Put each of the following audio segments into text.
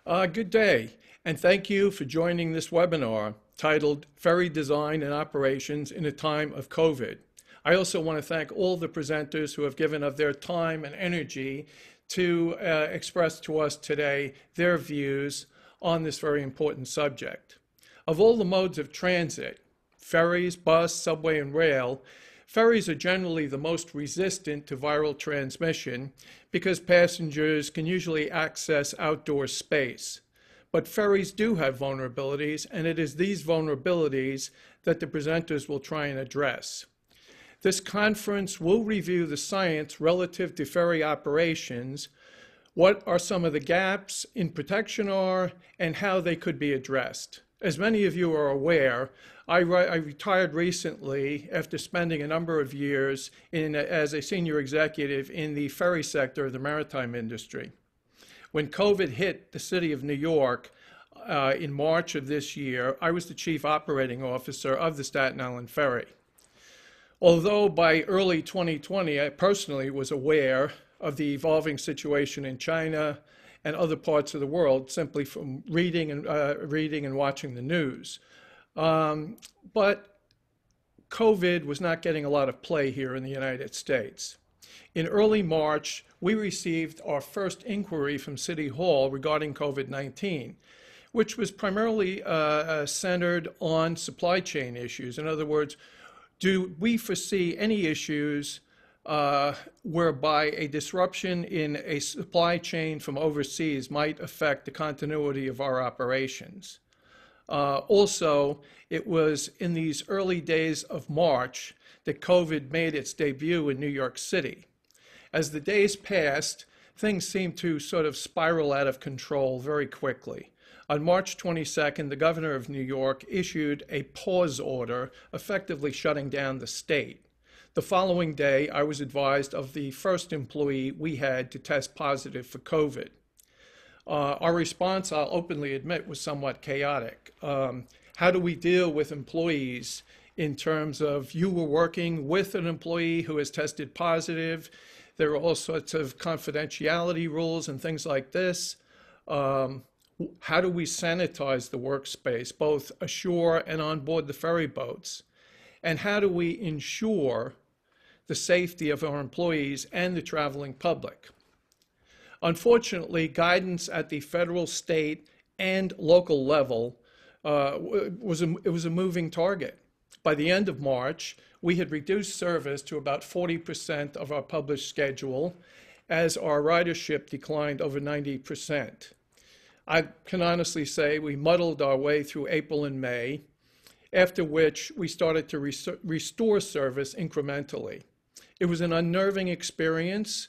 Good day, and thank you for joining this webinar titled Ferry Design and Operations in a Time of COVID. I also want to thank all the presenters who have given of their time and energy to express to us today their views on this very important subject. Of all the modes of transit, ferries, bus, subway, and rail, ferries are generally the most resistant to viral transmission because passengers can usually access outdoor space. But ferries do have vulnerabilities, and it is these vulnerabilities that the presenters will try and address. This conference will review the science relative to ferry operations, what are some of the gaps in protection are, and how they could be addressed. As many of you are aware, I retired recently after spending a number of years as a senior executive in the ferry sector of the maritime industry. When COVID hit the city of New York in March of this year, I was the chief operating officer of the Staten Island Ferry. Although by early 2020, I personally was aware of the evolving situation in China and other parts of the world simply from reading and watching the news. But COVID was not getting a lot of play here in the United States. In early March, we received our first inquiry from City Hall regarding COVID-19, which was primarily centered on supply chain issues. In other words, do we foresee any issues whereby a disruption in a supply chain from overseas might affect the continuity of our operations? Also, it was in these early days of March that COVID made its debut in New York City. As the days passed, things seemed to sort of spiral out of control very quickly. On March 22nd, the governor of New York issued a pause order, effectively shutting down the state. The following day, I was advised of the first employee we had to test positive for COVID. Our response, I'll openly admit, was somewhat chaotic. How do we deal with employees in terms of you were working with an employee who has tested positive? There are all sorts of confidentiality rules and things like this. How do we sanitize the workspace, both ashore and on board the ferry boats? And how do we ensure the safety of our employees and the traveling public? Unfortunately, guidance at the federal, state, and local level was a moving target. By the end of March, we had reduced service to about 40% of our published schedule as our ridership declined over 90%. I can honestly say we muddled our way through April and May, after which we started to restore service incrementally. It was an unnerving experience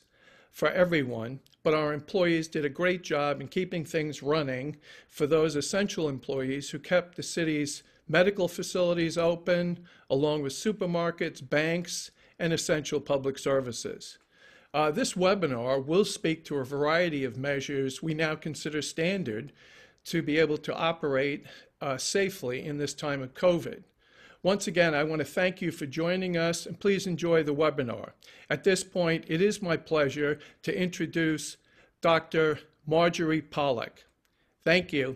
for everyone, but our employees did a great job in keeping things running for those essential employees who kept the city's medical facilities open, along with supermarkets, banks, and essential public services. This webinar will speak to a variety of measures we now consider standard to be able to operate safely in this time of COVID. Once again, I want to thank you for joining us, and please enjoy the webinar. At this point, it is my pleasure to introduce Dr. Marjorie Pollack. Thank you.